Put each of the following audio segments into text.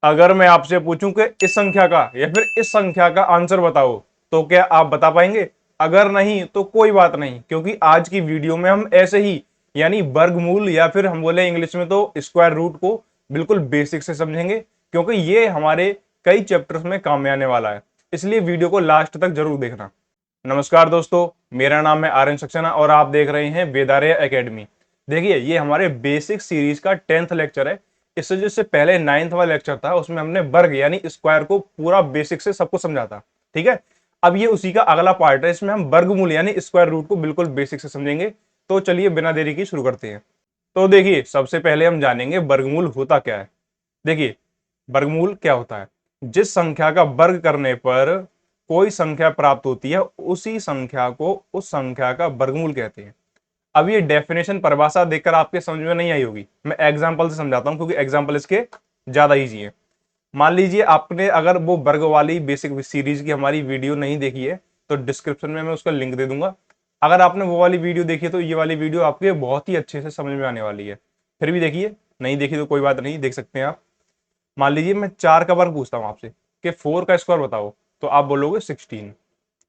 अगर मैं आपसे पूछूं कि इस संख्या का या फिर इस संख्या का आंसर बताओ, तो क्या आप बता पाएंगे? अगर नहीं तो कोई बात नहीं, क्योंकि आज की वीडियो में हम ऐसे ही यानी वर्गमूल या फिर हम बोले इंग्लिश में तो स्क्वायर रूट को बिल्कुल बेसिक से समझेंगे, क्योंकि ये हमारे कई चैप्टर्स में काम में आने वाला है। इसलिए वीडियो को लास्ट तक जरूर देखना। नमस्कार दोस्तों, मेरा नाम है आर्यन सक्सेना और आप देख रहे हैं वेदार्य एकेडमी। देखिए, ये हमारे बेसिक सीरीज का 10th लेक्चर है। इससे जिससे पहले 9th वाला लेक्चर था, उसमें हमने वर्ग यानी स्क्वायर को पूरा बेसिक से सबको समझा था। ठीक है, अब ये उसी का अगला पार्ट है। इसमें हम वर्गमूल यानी स्क्वायर रूट को बिल्कुल बेसिक से समझेंगे। तो चलिए बिना देरी की शुरू करते हैं। तो देखिए, सबसे पहले हम जानेंगे वर्गमूल होता क्या है। देखिए, वर्गमूल क्या होता है? जिस संख्या का वर्ग करने पर कोई संख्या प्राप्त होती है, उसी संख्या को उस संख्या का वर्गमूल कहते हैं। अब ये डेफिनेशन परिभाषा देखकर आपके समझ में नहीं आई होगी, मैं एग्जांपल से समझाता हूं, क्योंकि एग्जांपल इसके ज्यादा इजी है। मान लीजिए आपने अगर वो वर्ग वाली बेसिक सीरीज की हमारी वीडियो नहीं देखी है, तो डिस्क्रिप्शन में मैं उसका लिंक दे दूंगा। अगर आपने वो वाली वीडियो देखी है तो ये वाली वीडियो आपके बहुत ही अच्छे से समझ में आने वाली है। फिर भी देखिए, नहीं देखी तो कोई बात नहीं, देख सकते हैं आप। मान लीजिए मैं 4 का वर्ग पूछता हूं आपसे कि 4 का स्क्वायर बताओ, तो आप बोलोगे 16।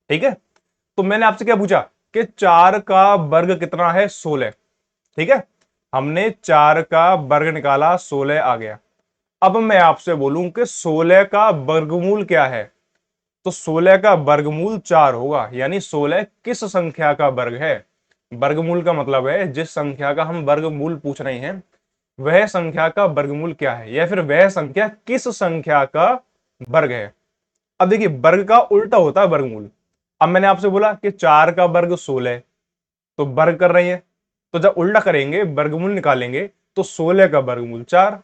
ठीक है, तो मैंने आपसे क्या पूछा कि 4 का वर्ग कितना है? 16। ठीक है, हमने 4 का वर्ग निकाला, 16 आ गया। अब मैं आपसे बोलूं कि 16 का वर्गमूल क्या है, तो 16 का वर्गमूल 4 होगा। यानी 16 किस संख्या का वर्ग है? वर्गमूल का मतलब है जिस संख्या का हम वर्गमूल पूछ रहे हैं, वह संख्या का वर्गमूल क्या है, या फिर वह संख्या किस संख्या का वर्ग है। अब देखिए, वर्ग का उल्टा होता है वर्गमूल। अब मैंने आपसे बोला कि 4 का वर्ग 16, तो वर्ग कर रही है, तो जब उल्टा करेंगे वर्गमूल निकालेंगे तो 16 का वर्गमूल 4।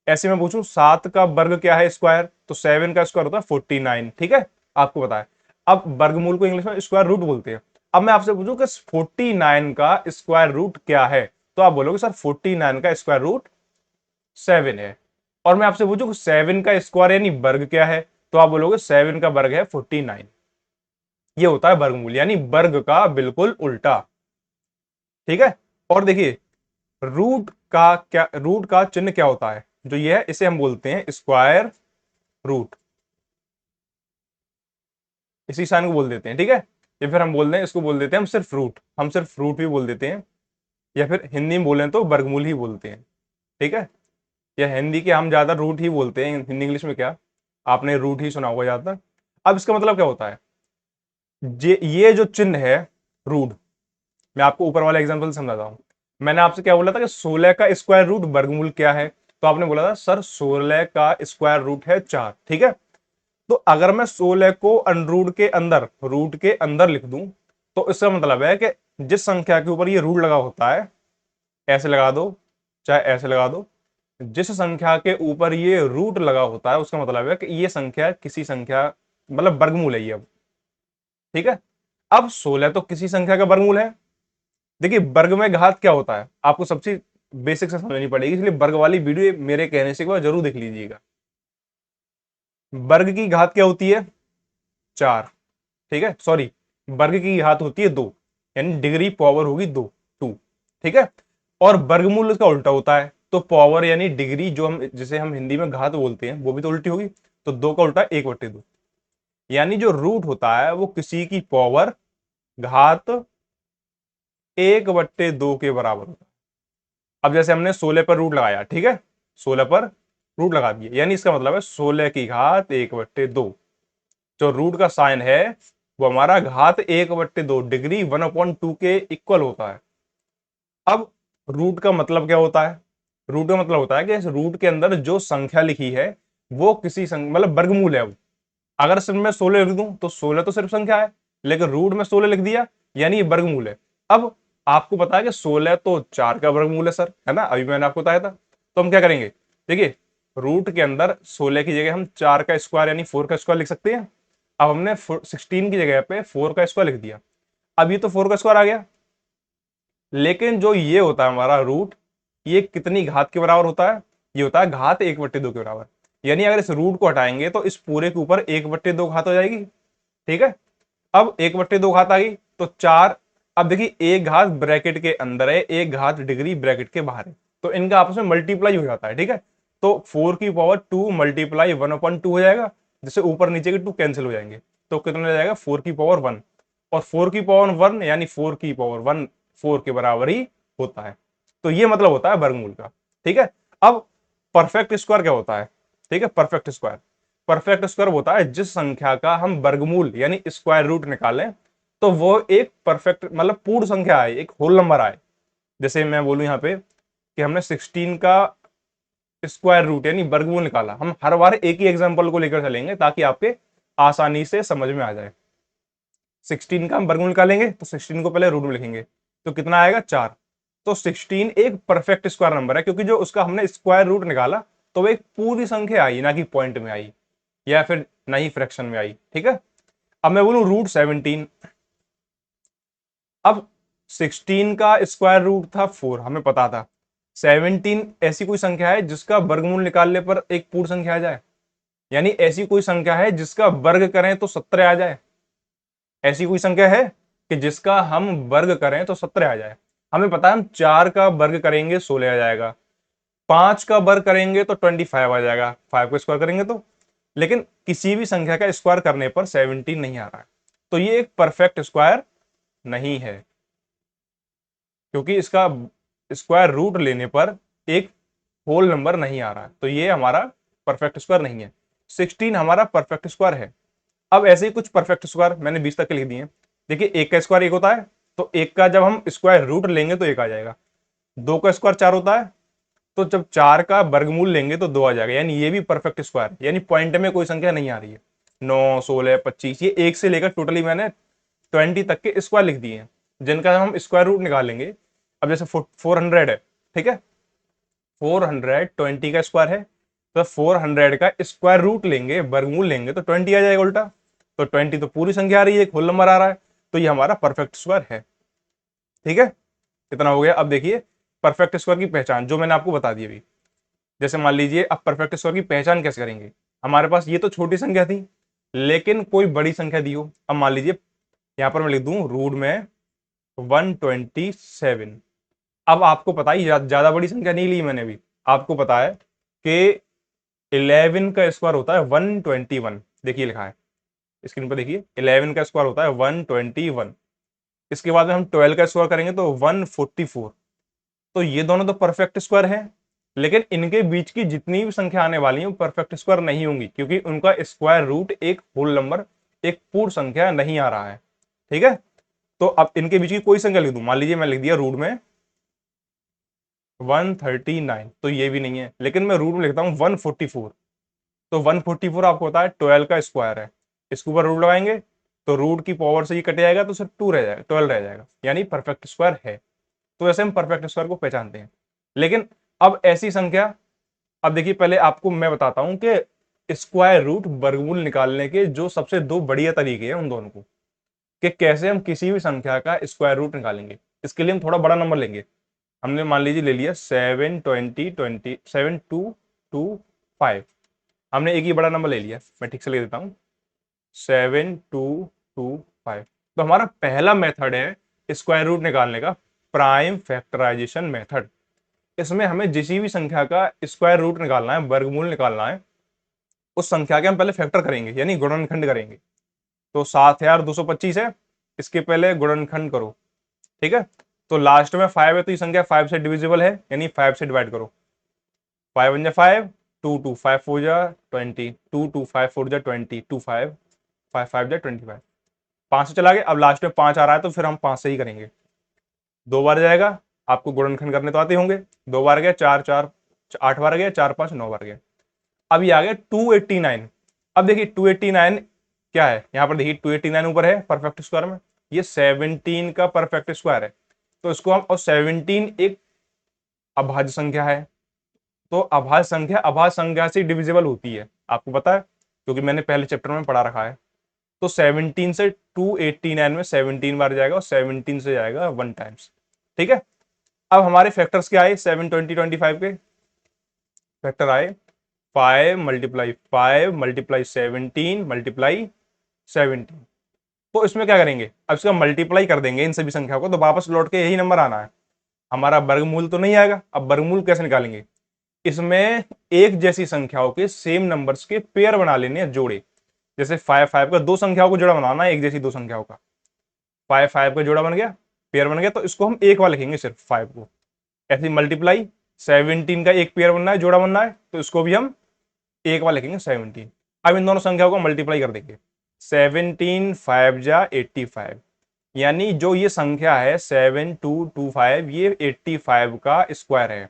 ऐसे में पूछूं 7 का वर्ग क्या है? स्क्वायर, तो 7 का स्क्वायर होता है 49। ठीक है, आपको पता है। अब वर्गमूल को इंग्लिश में स्क्वायर रूट बोलते हैं। अब मैं आपसे पूछूं कि 49 का स्क्वायर रूट क्या है, तो आप बोलोगे सर 49 का स्क्वायर रूट 7 है। और मैं आपसे पूछूं 7 का स्क्वायर यानी वर्ग क्या है, तो आप बोलोगे 7 का वर्ग है 49। ये होता है वर्गमूल, यानी वर्ग का बिल्कुल उल्टा। ठीक है, और देखिए, रूट का चिन्ह क्या होता है? जो ये है इसे हम बोलते हैं स्क्वायर रूट। इसी साइन को बोल देते हैं। ठीक है, या फिर हम बोल दें, इसको बोल देते हैं हम सिर्फ रूट, हम सिर्फ रूट भी बोल देते हैं, या फिर हिंदी में बोलें तो वर्गमूल ही बोलते हैं। ठीक है, या हिंदी के हम ज्यादा रूट ही बोलते हैं, हिंदी इंग्लिश में क्या, आपने रूट ही सुना होगा ज्यादातर। अब इसका मतलब क्या होता है? ये जो चिन्ह है रूट, मैं आपको ऊपर वाला एग्जांपल समझाता हूं। मैंने आपसे क्या बोला था कि 16 का स्क्वायर रूट वर्गमूल क्या है, तो आपने बोला था सर 16 का स्क्वायर रूट है 4। ठीक है, तो अगर मैं 16 को अनरूट के अंदर, रूट के अंदर लिख दूं, तो इसका मतलब है कि जिस संख्या के ऊपर ये रूट लगा होता है, ऐसे लगा दो चाहे ऐसे लगा दो, जिस संख्या के ऊपर ये रूट लगा होता है उसका मतलब है कि ये संख्या किसी संख्या मतलब वर्गमूल है ये। अब ठीक है, अब 16 तो किसी संख्या का वर्गमूल है। देखिए, वर्ग में घात क्या होता है आपको सबसे बेसिक से समझनी पड़ेगी, इसलिए वर्ग वाली वीडियो मेरे कहने से एक बार जरूर देख लीजिएगा। वर्ग की घात क्या होती है? 4। ठीक है, सॉरी, वर्ग की घात होती है 2, यानी डिग्री पावर होगी 2, 2। ठीक है, और वर्गमूल इसका उल्टा होता है, तो पावर यानी डिग्री जो हम जिसे हम हिंदी में घात बोलते हैं वो भी तो उल्टी होगी, तो 2 का उल्टा 1/2। यानी जो रूट होता है वो किसी की पावर घात 1/2 के बराबर होता है। अब जैसे हमने 16 पर रूट लगाया, ठीक है, 16 पर रूट लगा दिया, यानी इसका मतलब है 16 की घात 1/2। जो रूट का साइन है वो हमारा घात 1/2 डिग्री 1/2 के इक्वल होता है। अब रूट का मतलब क्या होता है? रूट का मतलब होता है कि इस रूट के अंदर जो संख्या लिखी है वो किसी मतलब वर्गमूल है वो। अगर सिर्फ मैं 16 लिख दूं तो 16 तो सिर्फ संख्या है, लेकिन रूट में 16 लिख दिया यानी ये वर्गमूल है। अब आपको पता है कि 16 तो 4 का वर्गमूल है सर, है ना, अभी मैंने आपको बताया था। तो हम क्या करेंगे? देखिए, रूट के अंदर 16 की जगह हम 4 का स्क्वायर यानी 4 का स्क्वायर लिख सकते हैं। अब हमने 16 की जगह पे 4 का स्क्वायर लिख दिया। अब ये तो 4 का स्क्वायर आ गया, लेकिन जो ये होता है हमारा रूट, ये कितनी घात के बराबर होता है? ये होता है घात 1/2 के बराबर। यानी अगर इस रूट को हटाएंगे तो इस पूरे के ऊपर 1/2 घात हो जाएगी। ठीक है, अब 1/2 घात आ गई तो 4। अब देखिए, एक घात ब्रैकेट के अंदर है, एक घात डिग्री ब्रैकेट के बाहर है, तो इनका आपस में मल्टीप्लाई हो जाता है। ठीक है, तो 4 की पावर 2 मल्टीप्लाई 1/2 हो जाएगा, जिससे ऊपर नीचे के 2 कैंसिल हो जाएंगे, तो कितना हो जाएगा 4 की पावर 1। और 4 की पावर 1 यानी 4 की पावर 1 4 के बराबर ही होता है। तो ये मतलब होता है वर्गमूल का। ठीक है, अब परफेक्ट स्क्वायर क्या होता है? ठीक है, परफेक्ट स्क्वायर होता है जिस संख्या का हम वर्गमूल यानी स्क्वायर रूट निकालें तो वो एक परफेक्ट मतलब पूर्ण संख्या आए, एक होल नंबर आए। जैसे मैं बोलूं यहाँ पे कि हमने 16 का स्क्वायर रूट यानी वर्गमूल निकाला, हम हर बार एक ही एग्जांपल को लेकर चलेंगे ताकि आपके आसानी से समझ में आ जाए। 16 का हम वर्गमूल निकालेंगे तो 16 को पहले रूट में लिखेंगे, तो कितना आएगा 4। तो 16 एक परफेक्ट स्क्वायर नंबर है क्योंकि जो उसका हमने स्क्वायर रूट निकाला तो वो एक पूरी संख्या आई, ना कि पॉइंट में आई या फिर ना ही फ्रैक्शन में आई। ठीक है, अब मैं बोलूं रूट 17। अब 16 का स्क्वायर रूट था 4, हमें पता था। 17 ऐसी कोई संख्या है जिसका वर्गमूल निकालने पर एक पूर्ण संख्या आ जाए, यानी ऐसी कोई संख्या है जिसका वर्ग करें तो 17 आ जाए। ऐसी कोई संख्या है कि जिसका हम वर्ग करें तो 17 आ जाए। हमें पता है हम 4 का वर्ग करेंगे 16 आ जाएगा, 5 का वर्ग करेंगे तो 25 आ जाएगा, 5 को स्क्वायर करेंगे तो। लेकिन किसी भी संख्या का स्क्वायर करने पर 17 नहीं आ रहा है, तो ये एक परफेक्ट स्क्वायर नहीं है क्योंकि इसका स्क्वायर रूट लेने पर एक होल नंबर नहीं आ रहा है, तो ये हमारा परफेक्ट स्क्वायर नहीं है। 16 हमारा परफेक्ट स्क्वायर है। अब ऐसे ही कुछ परफेक्ट स्क्वायर मैंने 20 तक के लिख दिए। देखिए, एक का स्क्वायर एक होता है, तो एक का जब हम स्क्वायर रूट लेंगे तो एक आ जाएगा। दो का स्क्वायर 4 होता है, तो जब 4 का वर्गमूल लेंगे तो 2 आ जाएगा, यानी ये भी परफेक्ट स्क्वायर, यानी पॉइंट में कोई संख्या नहीं आ रही है। 9 16 25 ये एक से लेकर टोटली मैंने 20 तक के स्क्वायर लिख दिए हैं जिनका हम स्क्वायर रूट निकालेंगे। अब जैसे 400 है, ठीक है, 420 का स्क्वायर है, तो 400 का स्क्वायर रूट लेंगे, वर्गमूल लेंगे तो 20 आ जाएगा उल्टा। तो 20 तो पूरी संख्या आ रही है, एक होल नंबर आ रहा है, तो ये हमारा परफेक्ट स्क्वायर है। ठीक है, कितना हो गया? अब देखिए परफेक्ट स्क्वायर की पहचान जो मैंने आपको बता दी अभी। जैसे मान लीजिए, अब परफेक्ट स्क्वायर की पहचान कैसे करेंगे? हमारे पास ये तो छोटी संख्या थी, लेकिन कोई बड़ी संख्या दी हो। अब मान लीजिए यहां पर मैं लिख दूं रूट में 127। अब आपको पता ही ज्यादा बड़ी संख्या नहीं ली मैंने भी, आपको पता है कि 11 का स्क्वायर होता है 121। देखिए लिखा है स्क्रीन पर, देखिए 11 का स्क्वायर होता है 121। इसके बाद में हम 12 का स्क्वायर करेंगे तो 144। तो ये दोनों तो परफेक्ट स्क्वायर है, लेकिन इनके बीच की जितनी भी संख्या आने वाली है वो परफेक्ट स्क्वायर नहीं होंगी क्योंकि उनका स्क्वायर रूट एक होल नंबर, एक पूर्ण संख्या नहीं आ रहा है। ठीक है, तो अब इनके बीच की कोई संख्या लिख दूं, मान लीजिए मैं लिख दिया रूट में 139, तो ये भी नहीं है, लेकिन मैं रूट में लिखता हूं 144। तो 144 आपको पता है 12 का स्क्वायर है, इसके ऊपर रूट लगाएंगे तो रूट की पावर से ये कट जाएगा तो सिर्फ 2 रह जाएगा, 12 रह जाएगा, यानी परफेक्ट स्क्वायर है। तो ऐसे हम परफेक्ट स्क्वायर को पहचानते हैं। लेकिन अब ऐसी संख्या, अब देखिए पहले आपको मैं बताता हूं कि स्क्वायर रूट वर्गमूल निकालने के जो सबसे दो बढ़िया तरीके हैं उन दोनों को, कि कैसे हम किसी भी संख्या का स्क्वायर रूट निकालेंगे। इसके लिए हम थोड़ा बड़ा नंबर लेंगे। हमने मान लीजिए ले लिया 72225, हमने एक ही बड़ा नंबर ले लिया, मैं ठीक से ले देता हूं 7225। तो हमारा पहला मेथड है स्क्वायर रूट निकालने का, प्राइम फैक्टराइजेशन मेथड। इसमें हमें जिस भी संख्या का स्क्वायर रूट निकालना है, वर्गमूल निकालना है, उस संख्या के हम पहले फैक्टर करेंगे यानी गुणनखंड करेंगे। तो 7225 है, इसके पहले गुणनखंड करो। ठीक है, तो लास्ट में 5 है तो ये संख्या 5 से डिविजिबल है, यानी 5 से डिवाइड करो। 5 1 5, 2 2 5 4 20, 2 2 5 4 20, 2 5 5 5 25। 5 से चला गया, अब लास्ट में 5 आ रहा है तो फिर हम 5 से ही करेंगे। 2 बार जाएगा, आपको गुणनखंड करने तो आते होंगे। 2 बार गया 4 4, 8 बार गया 4 5 9 बार गया। अब ये आ गया 289। अब देखिए 289 क्या है, यहां पर देखिए 289 ऊपर है परफेक्ट स्क्वायर में, ये 17 का परफेक्ट स्क्वायर है। तो इसको हम, और 17 एक अभाज्य संख्या है, तो अभाज्य संख्या से डिविजिबल होती है, आपको पता है क्योंकि मैंने पहले चैप्टर में पढ़ा रखा है। तो 17 से 289 में 17 बार जाएगा और 17 से जाएगा 1 टाइम्स। ठीक है, अब हमारे फैक्टर्स क्या आए 7 20 25 के फैक्टर आए 5 मल्टीप्लाई 17 मल्टीप्लाई 17। तो इसमें क्या करेंगे, अब इसका मल्टीप्लाई कर देंगे इन सभी संख्या को, तो वापस लौट के यही नंबर आना है, हमारा वर्गमूल तो नहीं आएगा। अब वर्गमूल कैसे निकालेंगे, इसमें एक जैसी संख्याओं के सेम नंबर्स के पेयर बना लेने हैं, जोड़े। जैसे 5 का दो संख्याओं को जोड़ा बनाना है, एक जैसी दो संख्याओं का। 5 का जोड़ा बन गया, पेयर बन गया, तो इसको हम एक बार लिखेंगे सिर्फ 5 को। ऐसे मल्टीप्लाई 17 का एक पेयर बनना है, जोड़ा बनना है, तो इसको भी हम एक बार लिखेंगे 17। अब इन दोनों संख्याओं को मल्टीप्लाई कर देंगे। 17 5 जा 85, यानी जो ये संख्या है 7225, ये 85 का स्क्वायर है।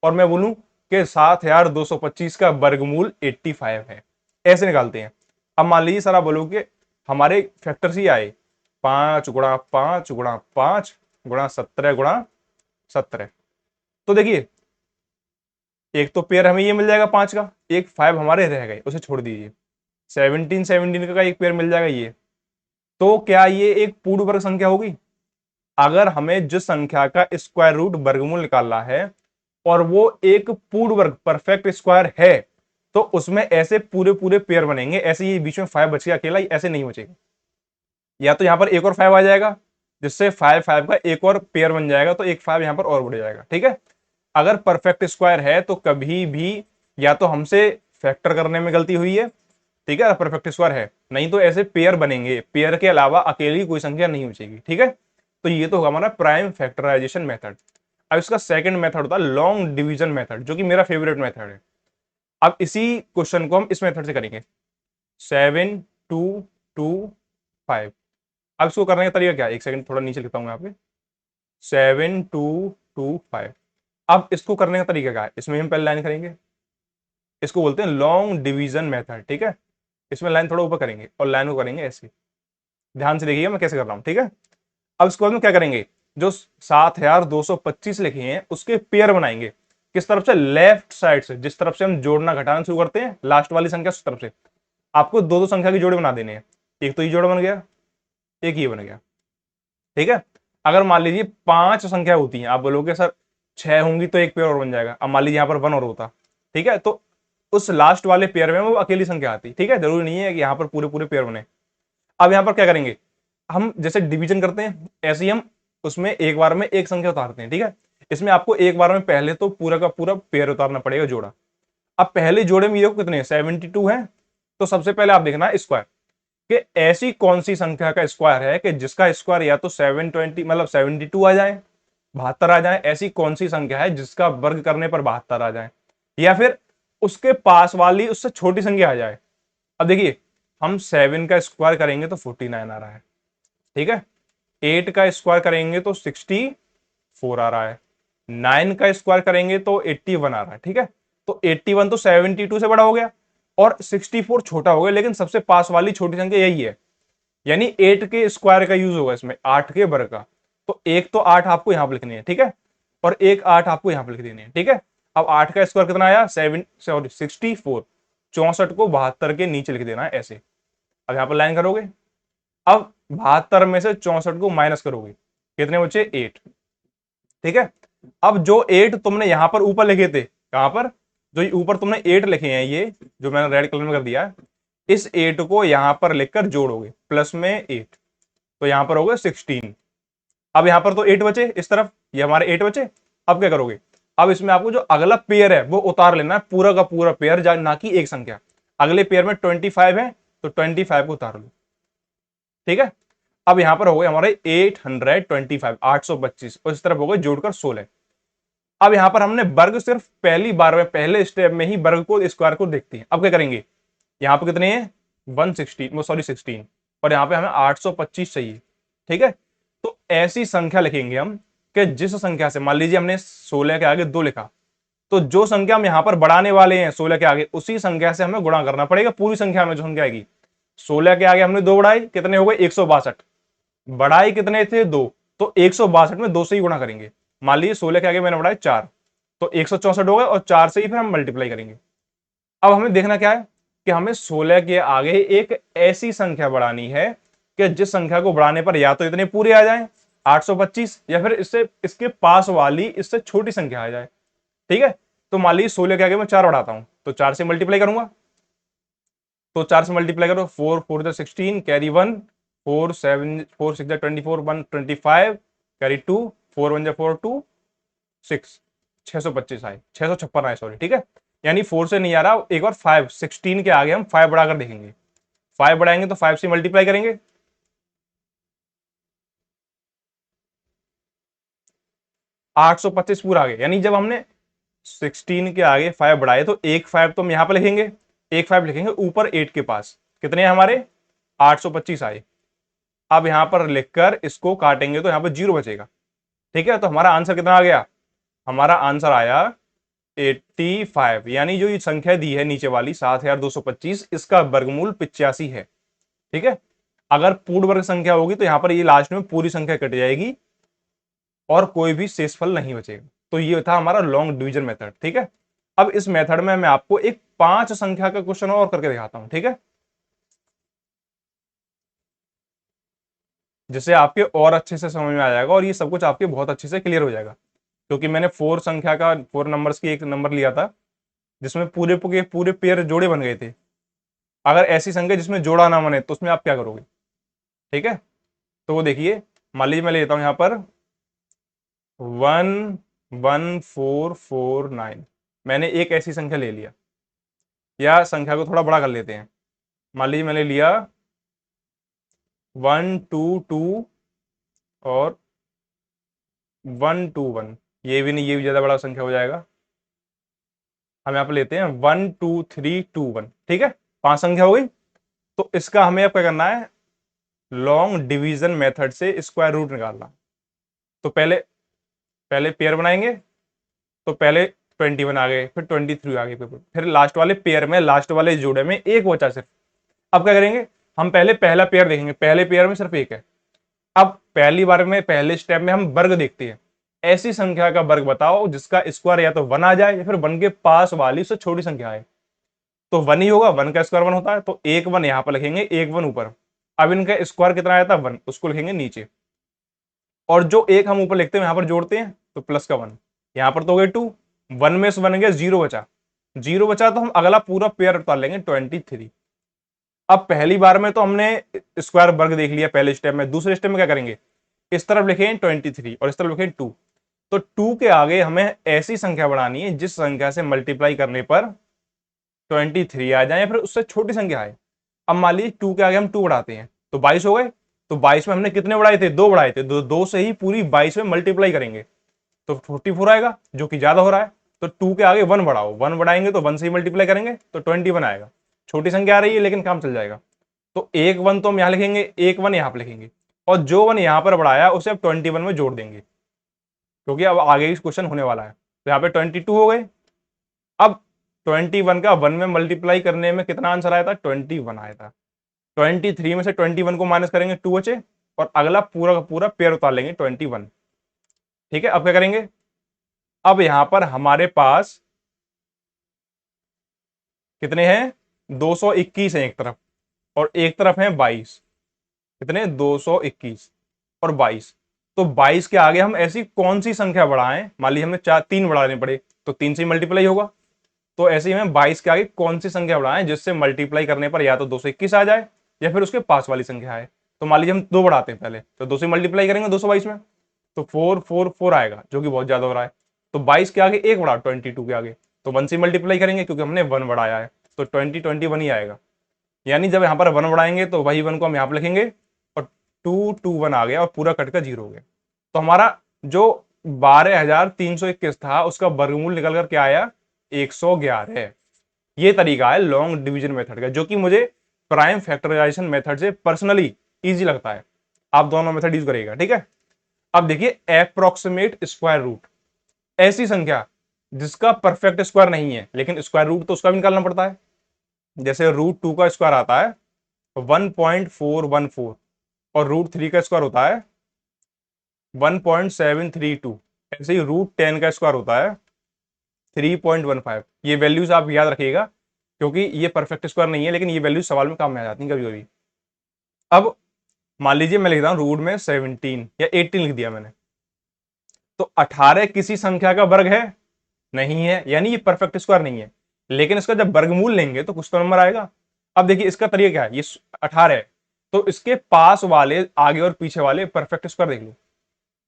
और मैं बोलूं कि 7225 का वर्गमूल 85 है। ऐसे निकालते हैं। अब मान लीजिए सर आप बोलो कि हमारे फैक्टर्स ही आए 5 × 5 × 5 × 17 × 17। तो देखिए, एक तो पेयर हमें ये मिल जाएगा 5 का, एक 5 हमारे रह गए, उसे छोड़ दीजिए। 17 का एक पेयर मिल जाएगा ये। तो क्या ये एक पूर्ण वर्ग संख्या होगी? अगर हमें जिस संख्या का स्क्वायर रूट वर्गमूल निकालना है और वो एक पूर्ण वर्ग परफेक्ट स्क्वायर है, तो उसमें ऐसे पूरे पूरे पेयर बनेंगे। ऐसे ये बीच में 5 बच गया अकेला, ऐसे नहीं बचेगा। या तो यहां पर एक और 5 आ जाएगा, जिससे 5 5 का एक और पेयर बन जाएगा, तो एक 5 यहां पर और बढ़ जाएगा। ठीक है, अगर परफेक्ट स्क्वायर है तो कभी भी या तो हमसे फैक्टर करने में गलती हुई है, ठीक है, परफेक्ट स्क्वायर है, नहीं तो ऐसे पेयर बनेंगे। पेयर के अलावा अकेली कोई संख्या नहीं बचेगी। ठीक है, तो ये तो होगा हमारा प्राइम फैक्टराइजेशन मेथड। अब इसका सेकंड मेथड होता है लॉन्ग डिवीजन मेथड, जो कि मेरा फेवरेट मेथड है। अब इसी क्वेश्चन को हम इस मेथड से करेंगे, 7225। अब इसको करने का तरीका क्या है, एक सेकंड थोड़ा नीचे लिखता हूं यहाँ पे, 7225। अब इसको करने का तरीका क्या है, इसमें हम पहले लाइन करेंगे, इसको बोलते हैं लॉन्ग डिवीजन मेथड। ठीक है, इसमें लाइन थोड़ा ऊपर करेंगे और लाइन को करेंगे ऐसे। ध्यान से देखिएगा मैं कैसे कर रहा हूं। ठीक है, अब इसके बाद में क्या करेंगे, जो 7225 लिखे हैं उसके पेयर बनाएंगे। किस तरफ से? लेफ्ट साइड से, जिस तरफ से हम जोड़ना घटाना शुरू करते हैं, लास्ट वाली संख्या उस तरफ से। आपको दो दो संख्या के जोड़े बना देने हैं। एक तो ये जोड़ा बन गया, एक ये बन गया। ठीक है, अगर मान लीजिए 5 संख्या होती हैं, आप बोलोगे सर 6 होंगी तो एक पेयर और बन जाएगा। अब मान लीजिए यहां पर 1 और होता, ठीक है, तो उस लास्ट वाले पेयर में वो अकेली संख्या आती। ठीक है, जरूरी नहीं है कि यहां पर पूरे पूरे पेयर बने। अब यहां पर क्या करेंगे, हम जैसे डिवीजन करते हैं ऐसे ही हम उसमें एक बार में एक संख्या उतारते हैं। ठीक है, इसमें आपको एक बार में पहले तो पूरा का पूरा पेयर उतारना पड़ेगा, जोड़ा। अब पहले जोड़े में ये कितने 72 है, तो सबसे पहले आप देखना स्क्वायर, कि ऐसी कौन सी संख्या का स्क्वायर है कि जिसका स्क्वायर या तो 720 मतलब 72 आ जाए, 72 आ जाए। ऐसी कौन सी संख्या है जिसका वर्ग करने पर 72 आ जाए, या फिर उसके पास वाली उससे छोटी संख्या आ जाए। अब देखिए, हम 7 का स्क्वायर करेंगे तो 49 आ रहा है। ठीक है, 8 का स्क्वायर करेंगे तो 64 आ रहा है, 9 का स्क्वायर करेंगे तो 81 आ रहा है। ठीक है, तो 81 तो 72 से बड़ा हो गया और 64 छोटा हो गया, लेकिन सबसे पास वाली छोटी संख्या यही है। यानी 8 के स्क्वायर का यूज होगा इसमें, 8 के वर्ग का। तो एक तो 8 आपको यहां पर लिखनी है, ठीक है, और एक 8 आपको यहां पर लिख देनी है। ठीक है, अब 8 का स्क्वायर कितना आया 64, 64 को 72 के नीचे लिख देना है ऐसे। अब यहां पर लाइन करोगे, अब 72 में से 64 को माइनस करोगे, कितने बचे 8। ठीक है, अब जो 8 तुमने यहां पर ऊपर लिखे थे, कहां पर, जो ऊपर तुमने 8 लिखे हैं, ये जो मैंने रेड कलर में कर दिया है, इस 8 को यहां पर लिखकर जोड़ोगे, प्लस में 8, तो यहां पर हो गए 16। अब यहां पर तो 8 बचे इस तरफ, ये हमारे 8 बचे। अब क्या करोगे, अब इसमें आपको जो अगला पेयर है वो उतार लेना है, पूरा का पूरा पेयर, ना कि एक संख्या। अगले पेयर में 25 है तो 25 को उतार लो। ठीक है, अब यहां पर हो गए हमारे 825, 825, और इस तरफ हो गए जोड़कर 16। अब यहां पर हमने वर्ग सिर्फ पहली बार में, पहले स्टेप में ही वर्ग को, स्क्वायर को देखते हैं। अब क्या करेंगे, यहां पर कितने हैं 116, सॉरी 16, और यहां पे हमें 825 चाहिए। ठीक है, तो ऐसी संख्या लिखेंगे हम कि जिस संख्या से, मान लीजिए हमने 16 के आगे 2 लिखा, तो जो संख्या हम यहां पर बढ़ाने वाले हैं 16 के आगे, उसी संख्या से हमें गुणा करना पड़ेगा पूरी संख्या में जो संख्या आएगी। 16 के आगे हमने 2 बढ़ाई, कितने हो गए 162, बढ़ाई कितने थे 2, तो 162 में 2 से ही गुणा करेंगे। मान लीजिए 16 के आगे मैंने बढ़ाया 4, तो 164 हो गए, और 4 से ही फिर हम मल्टीप्लाई करेंगे। अब हमें देखना क्या है कि हमें 16 के आगे एक ऐसी संख्या बढ़ानी है कि जिस संख्या को बढ़ाने पर या तो इतने पूरे आ जाएं 825, या फिर इससे इसके पास वाली इससे छोटी संख्या आ जाए। ठीक है, तो मान लीजिए 16 के आगे मैं 4 बढ़ाता हूं, तो 4 से मल्टीप्लाई करूंगा, तो 4 से मल्टीप्लाई करो, 4 4 16, कैरी 1, 4 7 4 6 24, 1 25, कैरी 2, 4 1 4 2 6, 625 आए, 656 आए सॉरी, ठीक है। यानी 4 से नहीं आ रहा, एक बार 5 16 के आगे हम 5 बढ़ाकर देखेंगे। 5 बढ़ाएंगे तो 5 से मल्टीप्लाई करेंगे, 825 पूरा आ गया। यानी जब हमने 16 के आगे 5 बढ़ाए तो एक 5 तो हम यहां पर लिखेंगे, एक 5 लिखेंगे ऊपर 8 के पास, कितने हैं हमारे 825 आए। अब यहां पर लिखकर इसको काटेंगे तो यहां पर 0 बचेगा, ठीक है। तो हमारा आंसर कितना आ गया, हमारा आंसर आया 85। यानी जो ये संख्या दी है नीचे वाली 7225, इसका वर्गमूल 85 है, ठीक है। अगर पूर्ण वर्ग संख्या होगी तो यहां पर ये लास्ट में पूरी संख्या कट जाएगी और कोई भी शेषफल नहीं बचेगा। तो ये था हमारा लॉन्ग डिवीजन मेथड, ठीक है। अब इस मेथड में मैं आपको एक 5 संख्या का क्वेश्चन और करके दिखाता हूं, ठीक है, जिससे आपके और अच्छे से समझ में आ जाएगा और ये सब कुछ आपके बहुत अच्छे से क्लियर हो जाएगा। क्योंकि मैंने 4 संख्या का 4 नंबर्स की एक नंबर लिया था जिसमें पूरे पूरे पूरे पेयर जोड़े बन गए थे। अगर ऐसी संख्या जिसमें जोड़ा ना बने तो उसमें आप क्या करोगे, ठीक है। तो वो देखिए, मान लीजिए मैं लेता हूं यहां पर 11449, मैंने एक ऐसी संख्या ले लिया, या संख्या को थोड़ा बड़ा कर लेते हैं, मान लीजिए मैंने लिया 122 और 121, ये भी नहीं, ये भी ज्यादा बड़ा संख्या हो जाएगा। हम यहाँ पे लेते हैं 12321, ठीक है, 5 संख्या हो गई। तो इसका हमें अब क्या करना है, लॉन्ग डिवीजन मेथड से स्क्वायर रूट निकालना। तो पहले पहले पेयर बनाएंगे, तो पहले 21 आ गए, फिर 23 आ गए, फिर लास्ट वाले पेयर में, लास्ट वाले जोड़े में एक बचा सिर्फ। अब क्या करेंगे, हम पहले पहला पेयर देखेंगे, पहले पेयर में सिर्फ एक है। अब पहली बार में पहले स्टेप में हम वर्ग देखते हैं, ऐसी संख्या का वर्ग बताओ जिसका स्क्वायर या तो 1 आ जाए या फिर 1 के पास वाली उससे छोटी संख्या है। तो 1 ही होगा, 1 का स्क्वायर 1 होता है, तो एक 1 यहां पर लिखेंगे, एक 1 ऊपर। अब इनका स्क्वायर कितना आया था 1, उसको लिखेंगे नीचे, और जो एक हम ऊपर लिखते हैं यहां पर जोड़ते हैं तो प्लस का 1, यहां पर तो हो गए 2, 1 में से 1 गया, 0 बचा, 0 बचा तो हम अगला पूरा पेयर उतार लेंगे 23। अब पहली बार में तो हमने स्क्वायर वर्ग देख लिया पहले स्टेप में, दूसरे स्टेप में क्या करेंगे, इस तरफ लिखें 23 और इस तरफ लिखें 2। तो 2 के आगे हमें ऐसी संख्या बढ़ानी है जिस संख्या से मल्टीप्लाई करने पर 23 आ जाए या फिर उससे छोटी संख्या है। अब मान लीजिए 2 के आगे हम 2 बढ़ाते हैं तो 22 हो गए। तो 22 में हमने कितने बढ़ाए थे, 2 बढ़ाए थे, दो से ही पूरी 22 में मल्टीप्लाई करेंगे तो 44 आएगा, जो कि ज्यादा हो रहा है। तो 2 के आगे 1 बढ़ाओ, 1 बढ़ाएंगे तो 1 से ही मल्टीप्लाई करेंगे तो 21 आएगा। छोटी संख्या आ रही है लेकिन काम चल जाएगा। तो एक 1 तो हम यहां लिखेंगे, एक 1 यहां पर लिखेंगे, और जो 1 यहां पर बढ़ाया उसे अब 21 में जोड़ देंगे, क्योंकि अब आगे क्वेश्चन होने वाला है। तो यहाँ पे 22 हो गए। अब 21 का 1 में मल्टीप्लाई करने में कितना आंसर आया था, 21 आया था। 23 में से 21 को माइनस करेंगे, 2 बचे, और अगला पूरा का पूरा पेयर उतार लेंगे 21, ठीक है। अब क्या करेंगे, अब यहां पर हमारे पास कितने हैं, 221 है एक तरफ, और एक तरफ है 22, कितने 221 और 22। तो 22 के आगे हम ऐसी कौन सी संख्या बढ़ाएं, मान लीजिए हमने 3 बढ़ाने पड़े तो 3 से मल्टीप्लाई होगा। तो ऐसे ही हमें 22 के आगे कौन सी संख्या बढ़ाएं जिससे मल्टीप्लाई करने पर या तो 221 आ जाए या फिर उसके पास वाली संख्या है। तो मान लीजिए हम 2 बढ़ाते हैं पहले, तो 2 से मल्टीप्लाई करेंगे 222 में, तो 444 आएगा, जो कि बहुत ज्यादा हो रहा है। तो 22 के आगे एक बढ़ाओ 22 के आगे, तो 1 से मल्टीप्लाई करेंगे क्योंकि हमने 1 बढ़ाया है, तो 21 ही आएगा। यानी जब यहाँ पर 1 बढ़ाएंगे तो वही 1 को हम यहाँ पर लिखेंगे, और 221 आ गया और पूरा कट का 0 हो गया। तो हमारा जो 12,321 था उसका वर्गमूल निकल कर क्या आया, 111। ये तरीका है लॉन्ग डिवीजन मेथड का, जो कि मुझे प्राइम फैक्टराइजेशन मेथड से पर्सनली इजी लगता है। आप दोनों मेथड यूज करिएगा, ठीक है। अब देखिए एप्रोक्सीमेट स्क्वायर रूट, ऐसी संख्या जिसका परफेक्ट स्क्वायर नहीं है लेकिन स्क्वायर रूट तो उसका भी निकालना पड़ता है। जैसे √2 का स्क्वायर आता है 1.414, और √3 का स्क्वायर होता है 1.732, ऐसे ही √10 का स्क्वायर होता है 3.15। ये वैल्यूज आप याद रखिएगा क्योंकि ये परफेक्ट स्क्वायर नहीं है लेकिन ये वैल्यूज सवाल में काम में आ जाती है कभी कभी। अब मान लीजिए मैं लिख रहा हूं रूट में 17 या 18 लिख दिया मैंने, तो 18 किसी संख्या का वर्ग है, नहीं है, यानी ये परफेक्ट स्क्वायर नहीं है। लेकिन इसका जब वर्गमूल लेंगे तो कुछ तो नंबर आएगा। अब देखिए इसका तरीका क्या है, ये 18 है तो इसके पास वाले आगे और पीछे वाले परफेक्ट स्क्वायर देख लो।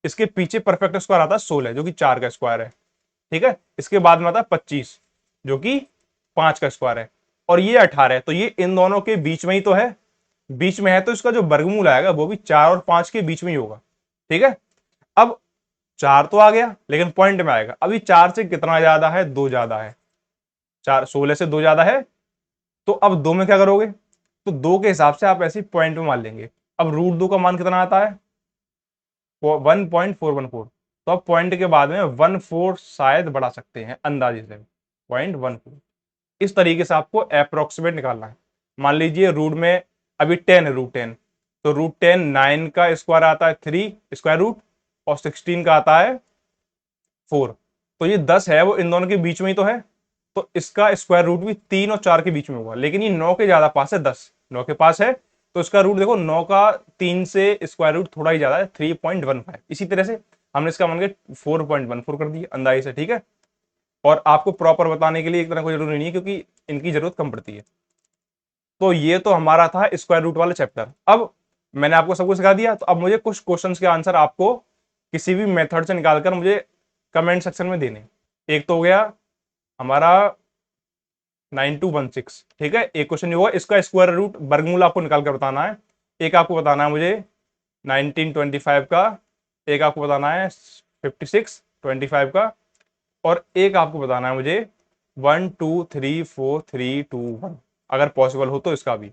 इसके पीछे परफेक्ट स्क्वायर आता है 16, जो कि 4 का स्क्वायर है। ठीक है। इसके बाद में आता है 25 जो कि 5 का स्क्वायर है, और ये 18 है, तो ये इन दोनों के बीच में ही तो है, बीच में है, तो इसका जो वर्गमूल आएगा वो भी 4 और 5 के बीच में ही होगा। ठीक है। अब 4 तो आ गया, लेकिन पॉइंट में आएगा, अभी 4 से कितना ज्यादा है, 2 ज्यादा है, 4 16 से 2 ज्यादा है, तो अब 2 में क्या करोगे, तो 2 के हिसाब से आप ऐसे पॉइंट में मान लेंगे। अब √2 का मान कितना आता है, 1.414, तो अब पॉइंट के बाद में 14 शायद बढ़ा सकते हैं अंदाजे से, 0.14। इस तरीके से आपको अप्रोक्सीमेट निकालना है। मान लीजिए रूट में अभी 10 है, √10, तो √10 9 का स्क्वायर आता है 3 स्क्वायर रूट, और 16 का आता है 4, तो ये 10 है वो इन दोनों के बीच में ही तो है, तो इसका स्क्वायर रूट भी 3 और 4 के बीच में होगा, लेकिन ये 9 के ज्यादा पास है, 10 9 के पास है, तो इसका रूट देखो 9 का 3 से स्क्वायर रूट थोड़ा ही ज्यादा है, 3.15। इसी तरह से हमने इसका मान के 4.14 कर दिया अंदाजे से। ठीक है। और आपको प्रॉपर बताने के लिए एक तरह कोई जरूरी नहीं है, क्योंकि इनकी जरूरत कम पड़ती है। तो ये तो हमारा था स्क्वायर रूट वाला चैप्टर। अब मैंने आपको सब कुछ सिखा दिया, तो अब मुझे कुछ क्वेश्चंस के आंसर आपको किसी भी मेथड से निकालकर मुझे कमेंट सेक्शन में देने। एक तो हो गया हमारा 9216, ठीक है, एक क्वेश्चन होगा इसका स्क्वायर रूट वर्गमूल आपको निकाल कर बताना है। एक आपको बताना है मुझे 1925 का, एक आपको बताना है 5625 का, और एक आपको बताना है मुझे 1 2 3 4 3 2 1, अगर पॉसिबल हो तो इसका भी।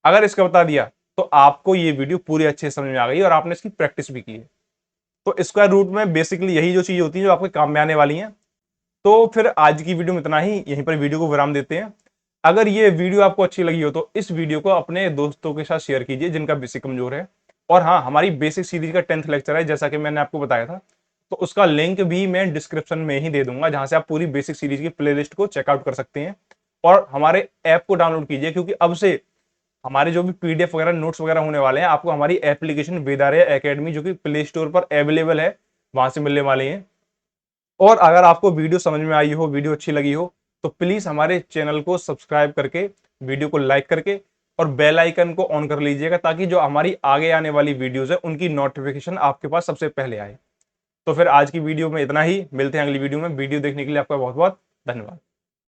अगर इसका बता दिया तो आपको ये वीडियो पूरी अच्छे से समझ में आ गई और आपने इसकी प्रैक्टिस भी की है। तो स्क्वायर रूट में बेसिकली यही जो चीज होती है जो आपके काम में आने वाली हैं। तो फिर आज की वीडियो में इतना ही, यहीं पर वीडियो को विराम देते हैं। अगर ये वीडियो आपको अच्छी लगी हो तो इस वीडियो को अपने दोस्तों के साथ शेयर कीजिए जिनका बेसिक कमजोर है। और हाँ, हमारी बेसिक सीरीज का 10th लेक्चर है, जैसा कि मैंने आपको बताया था, तो उसका लिंक भी मैं डिस्क्रिप्शन में ही दे दूंगा, जहां से आप पूरी बेसिक सीरीज की प्लेलिस्ट को चेकआउट कर सकते हैं। और हमारे ऐप को डाउनलोड कीजिए, क्योंकि अब से हमारे जो भी पीडीएफ वगैरह नोट्स वगैरह होने वाले हैं आपको हमारी एप्लीकेशन वेदार्या एकेडमी, जो कि प्ले स्टोर पर अवेलेबल है, वहां से मिलने वाले हैं। और अगर आपको वीडियो समझ में आई हो, वीडियो अच्छी लगी हो, तो प्लीज हमारे चैनल को सब्सक्राइब करके, वीडियो को लाइक करके और बेल आइकन को ऑन कर लीजिएगा, ताकि जो हमारी आगे आने वाली वीडियोस है उनकी नोटिफिकेशन आपके पास सबसे पहले आए। तो फिर आज की वीडियो में इतना ही, मिलते हैं अगली वीडियो में। वीडियो देखने के लिए आपका बहुत बहुत धन्यवाद।